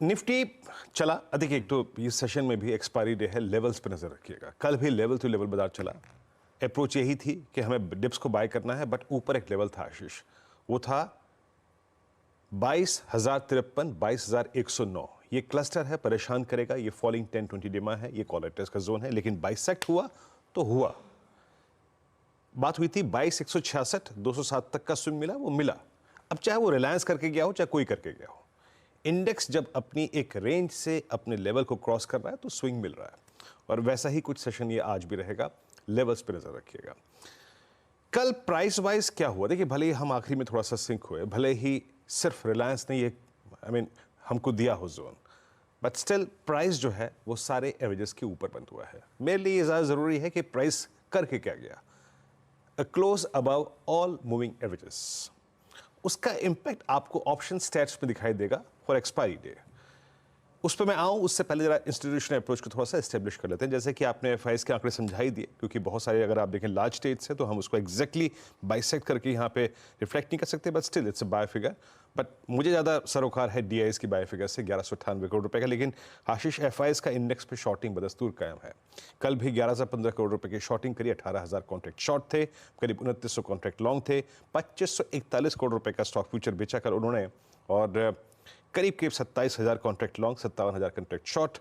Nifty चला। देखिए, एक तो इस सेशन में भी एक्सपायरी डे है, लेवल्स पे नजर रखिएगा। कल भी लेवल टू लेवल बाजार चला। अप्रोच यही थी कि हमें डिप्स को बाय करना है, बट ऊपर एक लेवल था आशीष, वो था 22,053, 22,109। ये क्लस्टर है, परेशान करेगा। ये फॉलिंग 10-20 डिमा है, ये कॉलेटर्स का जोन है, लेकिन बाइसेक्ट हुआ तो हुआ। बात हुई थी 22,166, 207 तक का स्विंग मिला, वो मिला। अब चाहे वो रिलायंस करके गया हो, चाहे कोई करके गया हो, इंडेक्स जब अपनी एक रेंज से अपने लेवल को क्रॉस कर रहा है तो स्विंग मिल रहा है। और वैसा ही कुछ सेशन ये आज भी रहेगा। लेवल्स पे नजर रखिएगा। कल प्राइस वाइज क्या हुआ, देखिए, भले ही हम आखिरी में थोड़ा सा सिंक हुए, भले ही सिर्फ रिलायंस ने ये हमको दिया हो जोन, बट स्टिल प्राइस जो है वो सारे एवरेजेस के ऊपर बंद हुआ है। मेरे लिए ये ज़्यादा ज़रूरी है कि प्राइस करके क्या गया, a close above all moving averages. उसका इंपैक्ट आपको ऑप्शन स्टैट्स में दिखाई देगा फॉर एक्सपायरी डे। उस पर मैं आऊँ उससे पहले जरा इंस्टीट्यूशनल अप्रोच को थोड़ा सा एस्टेब्लिश कर लेते हैं। जैसे कि आपने एफआईएस के आंकड़े समझाई दिए, क्योंकि बहुत सारे अगर आप देखें लार्ज स्टेट्स है तो हम उसको एग्जैक्टली बाइसेक्ट करके यहाँ पे रिफ्लेक्ट नहीं कर सकते, but still it's a buy figure. But मुझे ज़्यादा सरोकार है डीआईएस की बाय फिगर से 1198 करोड़ रुपए का। लेकिन आशीष, एफआईएस का इंडेक्स पे शॉर्टिंग बदस्तूर कायम है। कल भी 1115 करोड़ रुपए की शॉर्टिंग करी, 18,000 कॉन्ट्रैक्ट शॉर्ट थे, करीब 2900 कॉन्ट्रैक्ट लॉन्ग थे, 2541 करोड़ रुपए का स्टॉक फ्यूचर बेचा कर उन्होंने, और करीब 27,000 कॉन्ट्रैक्ट लॉन्ग, 57,000 कॉन्ट्रैक्ट शॉर्ट।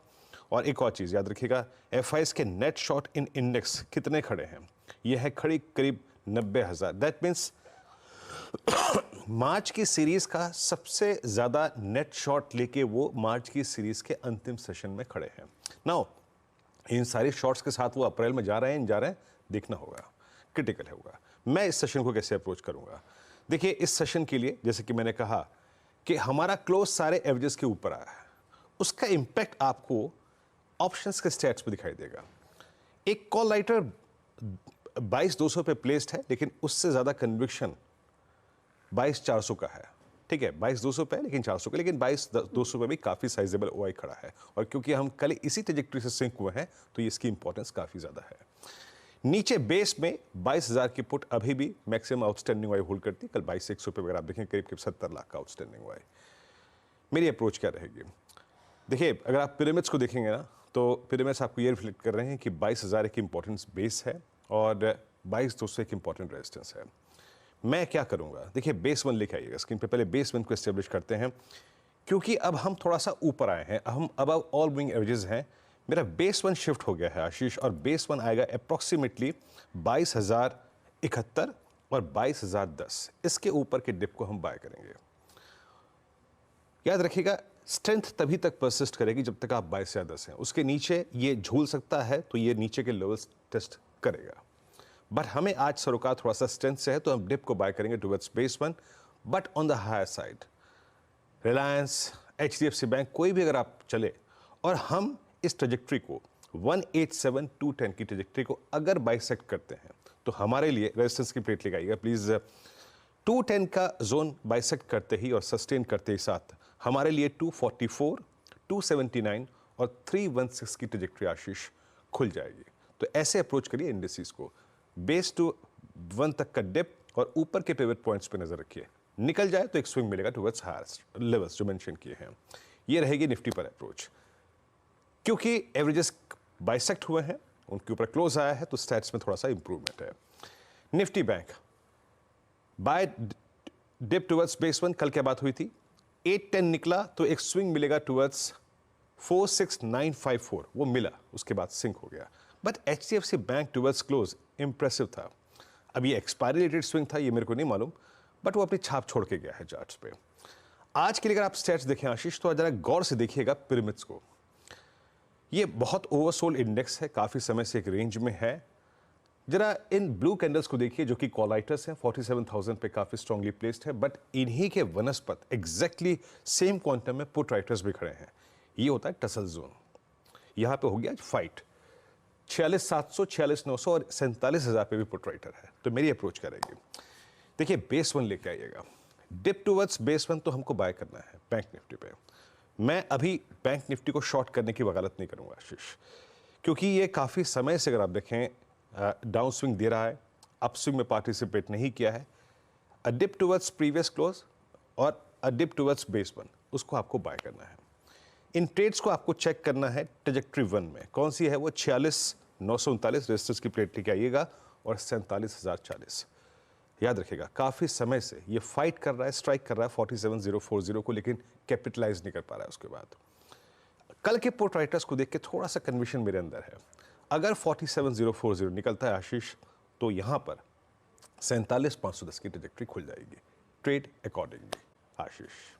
और एक और चीज़ याद रखिएगा, एफआईएस के नेट शॉर्ट इन इंडेक्स कितने खड़े हैं, ये है खड़ी करीब 90,000। दैट मीन्स मार्च की सीरीज का सबसे ज़्यादा नेट शॉर्ट लेके वो मार्च की सीरीज के अंतिम सेशन में खड़े हैं। नाउ इन सारी शॉर्ट्स के साथ वो अप्रैल में जा रहे हैं, जा रहे हैं, देखना होगा, क्रिटिकल होगा। मैं इस सेशन को कैसे अप्रोच करूंगा, देखिए, इस सेशन के लिए जैसे कि मैंने कहा कि हमारा क्लोज सारे एवरेजेस के ऊपर आया है, उसका इंपैक्ट आपको ऑप्शंस के स्टैट्स पे दिखाई देगा। एक कॉल राइटर 22,200 पे प्लेस्ड है, लेकिन उससे ज़्यादा कन्विक्शन 22,400 का है। ठीक है, 22,200 पे लेकिन 400 का, लेकिन 22,200 पे भी काफ़ी साइजेबल ओआई खड़ा है। और क्योंकि हम कल इसी ट्रेजेक्टरी से सिंक हुए हैं तो इसकी इंपॉर्टेंस काफ़ी ज़्यादा है। नीचे बेस में 22,000 की पुट अभी भी मैक्सिमम आउटस्टैंडिंग वाई होल्ड करती है। कल 22,100 पे अगर आप देखें करीब 70 लाख का आउटस्टैंडिंग वाई। मेरी अप्रोच क्या रहेगी, देखिए, अगर आप पिरामिड्स को देखेंगे ना तो पिरामिड्स आपको ये रिफ्लेक्ट कर रहे हैं कि 22,000 एक इंपॉर्टेंस बेस है और 22,200 एक इंपॉर्टेंट रेजिस्टेंस है। मैं क्या करूंगा, देखिए, बेस वन लेके आइएगा स्क्रीन पे। पहले बेस वन को एस्टेब्लिश करते हैं, क्योंकि अब हम थोड़ा सा ऊपर आए हैं, हम अबव ऑल मूविंग एवरेजेस हैं। मेरा बेस वन शिफ्ट हो गया है आशीष, और बेस वन आएगा अप्रॉक्सीमेटली 22,071 और 22,010। इसके ऊपर के डिप को हम बाय करेंगे। याद रखिएगा, स्ट्रेंथ तभी तक परसिस्ट करेगी जब तक आप 22,010 हैं। उसके नीचे ये झूल सकता है, तो ये नीचे के लेवल्स टेस्ट करेगा। बट हमें आज सरोकार थोड़ा सा स्ट्रेंथ से है, तो हम डिप को बाय करेंगे towards base one, but on the higher side. Reliance, HDFC bank, कोई भी अगर आप चले और हम इस ट्रेजेक्ट्री को 187,210 की ट्रेजेक्ट्री को अगर बाइसेक्ट करते हैं तो हमारे लिए रेजिस्टेंस की प्लेट लगाइएगा प्लीज। 210 का जोन बाइसेक्ट करते ही और सस्टेन करते ही साथ हमारे लिए 244, 279 और 316 की ट्रेजेक्ट्री आशीष खुल जाएगी। तो ऐसे अप्रोच करिए इंडिसेस को, बेस टू 1 तक का डिप और ऊपर के पिवट पॉइंट्स पे नजर रखिए। निकल जाए तो एक स्विंग मिलेगा टुवर्ड्स हायर लेवल्स जो मेंशन किए हैं। ये रहेगी निफ्टी पर अप्रोच। क्योंकि एवरेजेस बाइसेक्ट हुए हैं, उनके ऊपर क्लोज आया है, तो स्टैट्स में थोड़ा सा इंप्रूवमेंट है। Nifty bank buy dip towards base one, कल क्या बात हुई थी, 810 निकला तो एक स्विंग मिलेगा टुवर्ड्स 46954, वो मिला, उसके बाद सिंक हो गया। But HDFC bank towards close impressive था। अब ये एक्सपायरी रिलेटेड स्विंग था, ये मेरे को नहीं मालूम, बट वो अपनी छाप छोड़ के गया है चार्ट्स पे। आज के लिए अगर आप स्टैट्स देखें आशीष, तो जरा गौर से देखिएगा पिरामिड्स को। ये बहुत ओवरसोल्ड इंडेक्स है, काफ़ी समय से एक रेंज में है। जरा इन ब्लू कैंडल्स को देखिए जो कि कॉलाइटर्स हैं, 47,000 पे काफ़ी स्ट्रांगली प्लेस्ड है, बट इन्हीं के वनस्पत एग्जैक्टली सेम क्वांटम में पुट राइटर्स भी खड़े हैं। ये होता है टसल जोन। यहाँ पे हो गया फाइट, 46,700, 46,900 और 47,000 पे भी पुट राइटर है। तो मेरी अप्रोच करेगी, देखिए, बेस वन लेके आइएगा, डिप टुवर्ड्स बेस वन तो हमको बाय करना है बैंक निफ्टी पे। मैं अभी बैंक निफ्टी को शॉर्ट करने की वकालत नहीं करूंगा आशीष, क्योंकि ये काफ़ी समय से अगर आप देखें डाउन स्विंग दे रहा है, अप स्विंग में पार्टिसिपेट नहीं किया है। अ डिप टुवर्ड्स प्रीवियस क्लोज और अ डिप टुवर्ड्स बेस वन, उसको आपको बाय करना है। इन ट्रेड्स को आपको चेक करना है ट्रेजेक्ट्री 1 में, कौन सी है वो 46,939 रेजिस्टेंस की प्लेट लेके आइएगा और 47,040। याद रखिएगा काफ़ी समय से ये फाइट कर रहा है, स्ट्राइक कर रहा है 47,040 को, लेकिन कैपिटलाइज नहीं कर पा रहा है। उसके बाद कल के पुट राइटर्स को देख के थोड़ा सा कन्विशन मेरे अंदर है। अगर 47,040 निकलता है आशीष, तो यहाँ पर 47,510 की ट्रेजेक्ट्री खुल जाएगी। ट्रेड अकॉर्डिंगली आशीष।